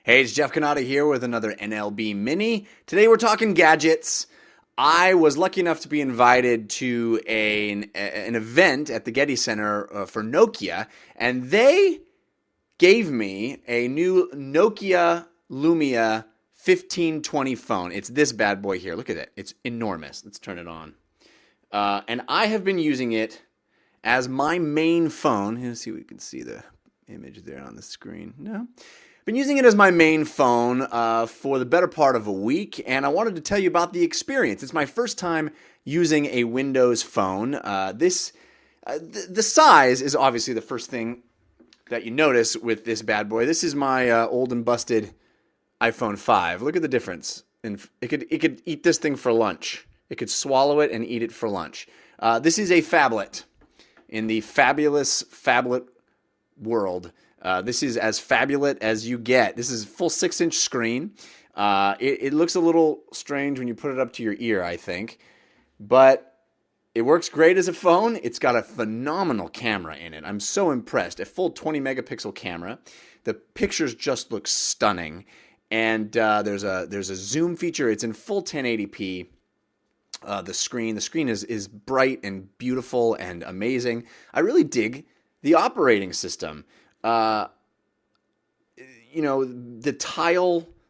Hey, it's Jeff Kanata here with another NLB Mini. Today we're talking gadgets. I was lucky enough to be invited to an event at the Getty Center for Nokia, and they gave me a new Nokia Lumia 1520 phone. It's this bad boy here. Look at it. It's enormous. Let's turn it on. And I have been using it as my main phone. Let's see if we can see the image there on the screen. No. Been using it as my main phone for the better part of a week, and I wanted to tell you about the experience. It's my first time using a Windows phone. The size is obviously the first thing that you notice with this bad boy. This is my old and busted iPhone 5. Look at the difference. And it could eat this thing for lunch. It could swallow it and eat it for lunch. This is a phablet in the fabulous phablet world. This is as fabulous as you get. This is a full 6-inch screen. It looks a little strange when you put it up to your ear, I think. But it works great as a phone. It's got a phenomenal camera in it. I'm so impressed. A full 20 megapixel camera. The pictures just look stunning. And there's a zoom feature. It's in full 1080p. The screen is bright and beautiful and amazing. I really dig the operating system. The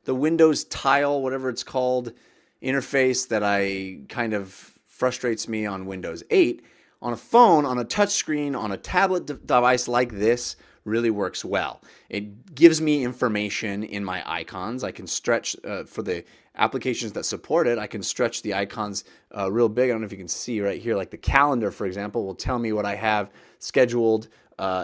Windows tile, whatever it's called, interface that frustrates me on Windows 8, on a phone, on a touchscreen, on a tablet device like this, really works well. It gives me information in my icons. I can stretch, for the applications that support it, I can stretch the icons real big. I don't know if you can see right here, like the calendar, for example, will tell me what I have scheduled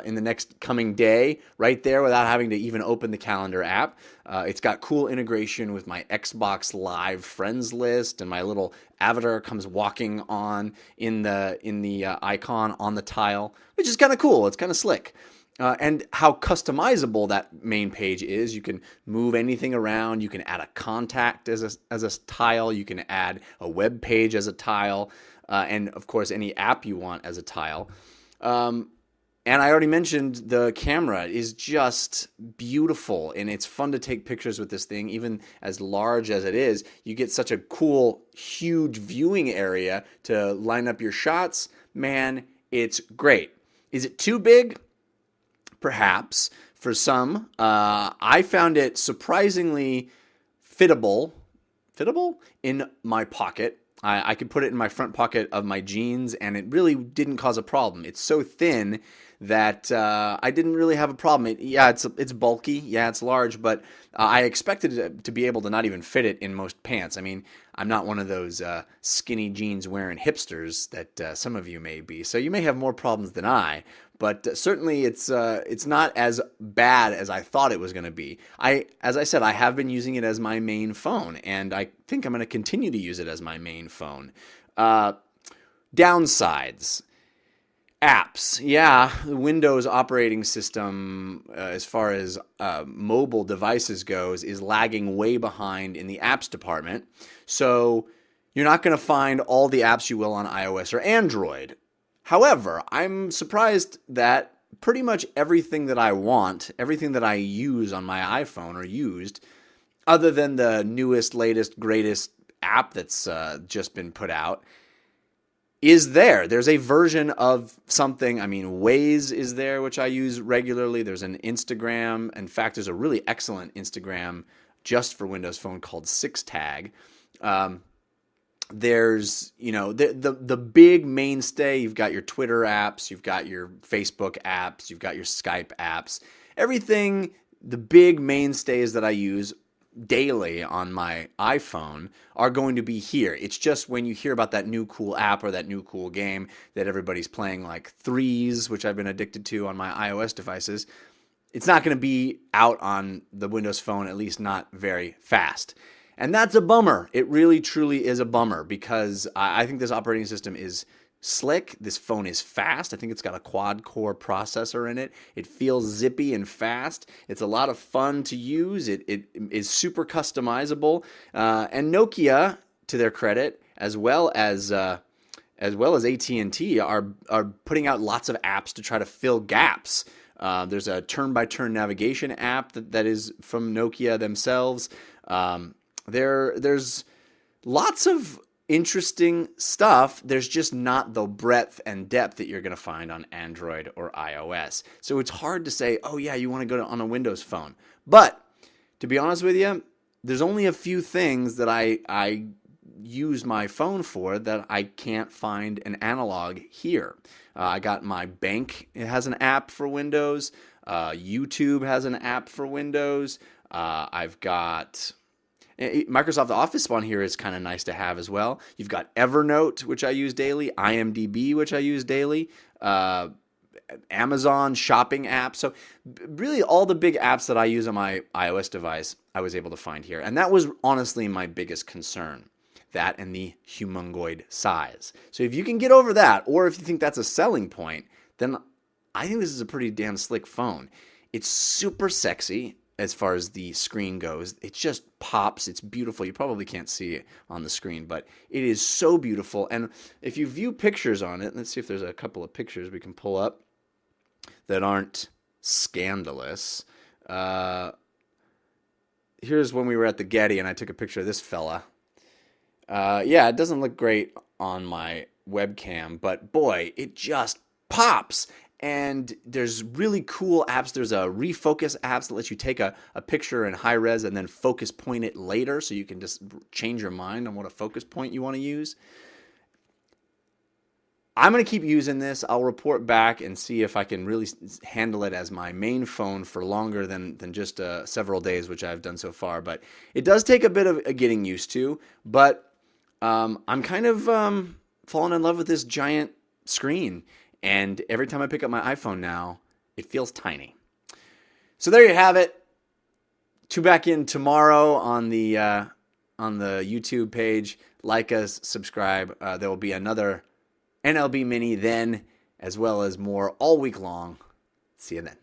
in the next coming day right there without having to even open the calendar app. It's got cool integration with my Xbox Live friends list, and my little avatar comes walking on in the icon on the tile, which is kind of cool. It's kind of slick. And how customizable that main page is. You can move anything around. You can add a contact as a tile. You can add a web page as a tile. And of course, any app you want as a tile. And I already mentioned the camera is just beautiful, and it's fun to take pictures with this thing, even as large as it is. You get such a cool, huge viewing area to line up your shots. Man, it's great. Is it too big? Perhaps for some. I found it surprisingly fittable in my pocket. I could put it in my front pocket of my jeans, and it really didn't cause a problem. It's so thin that I didn't really have a problem. It's bulky. Yeah, it's large, but I expected it to be able to not even fit it in most pants. I mean, I'm not one of those skinny jeans wearing hipsters that some of you may be. So you may have more problems than I. But certainly it's not as bad as I thought it was going to be. As I said, I have been using it as my main phone, and I think I'm going to continue to use it as my main phone. Downsides. Apps. Yeah, the Windows operating system, as far as mobile devices goes, is lagging way behind in the apps department. So you're not going to find all the apps you will on iOS or Android. However, I'm surprised that pretty much everything that I want, everything that I use on my iPhone or used, other than the newest, latest, greatest app that's just been put out, is there. There's a version of something. I mean, Waze is there, which I use regularly. There's an Instagram. In fact, there's a really excellent Instagram just for Windows Phone called SixTag. There's, the big mainstay. You've got your Twitter apps, you've got your Facebook apps, you've got your Skype apps. Everything, the big mainstays that I use daily on my iPhone are going to be here. It's just when you hear about that new cool app or that new cool game that everybody's playing, like Threes, which I've been addicted to on my iOS devices, it's not going to be out on the Windows Phone, at least not very fast. And that's a bummer. It really, truly is a bummer, because I think this operating system is slick. This phone is fast. I think it's got a quad-core processor in it. It feels zippy and fast. It's a lot of fun to use. It is super customizable. And Nokia, to their credit, as well as AT&T, are putting out lots of apps to try to fill gaps There's a turn-by-turn navigation app that is from Nokia themselves. There's lots of interesting stuff. There's just not the breadth and depth that you're going to find on Android or iOS. So it's hard to say, oh yeah, you want to go on a Windows phone. But to be honest with you, there's only a few things that I use my phone for that I can't find an analog here. I got my bank. It has an app for Windows. YouTube has an app for Windows. I've got Microsoft Office on here is kind of nice to have as well. You've got Evernote, which I use daily, IMDb, which I use daily, Amazon shopping app. So really all the big apps that I use on my iOS device, I was able to find here. And that was honestly my biggest concern, that and the humongoid size. So if you can get over that, or if you think that's a selling point, then I think this is a pretty damn slick phone. It's super sexy. As far as the screen goes, it just pops. It's beautiful. You probably can't see it on the screen, but it is so beautiful. And if you view pictures on it, let's see if there's a couple of pictures we can pull up that aren't scandalous. Here's when we were at the Getty, and I took a picture of this fella. Yeah, it doesn't look great on my webcam, but boy, it just pops. And there's really cool apps. There's a refocus apps that lets you take a picture in high res and then focus point it later, so you can just change your mind on what a focus point you want to use. I'm going to keep using this. I'll report back and see if I can really handle it as my main phone for longer than just several days, which I've done so far. But it does take a bit of getting used to. But I'm kind of falling in love with this giant screen. And every time I pick up my iPhone now, it feels tiny. So there you have it. Tune back in tomorrow on the YouTube page. Like us, subscribe. There will be another NLB Mini then, as well as more all week long. See you then.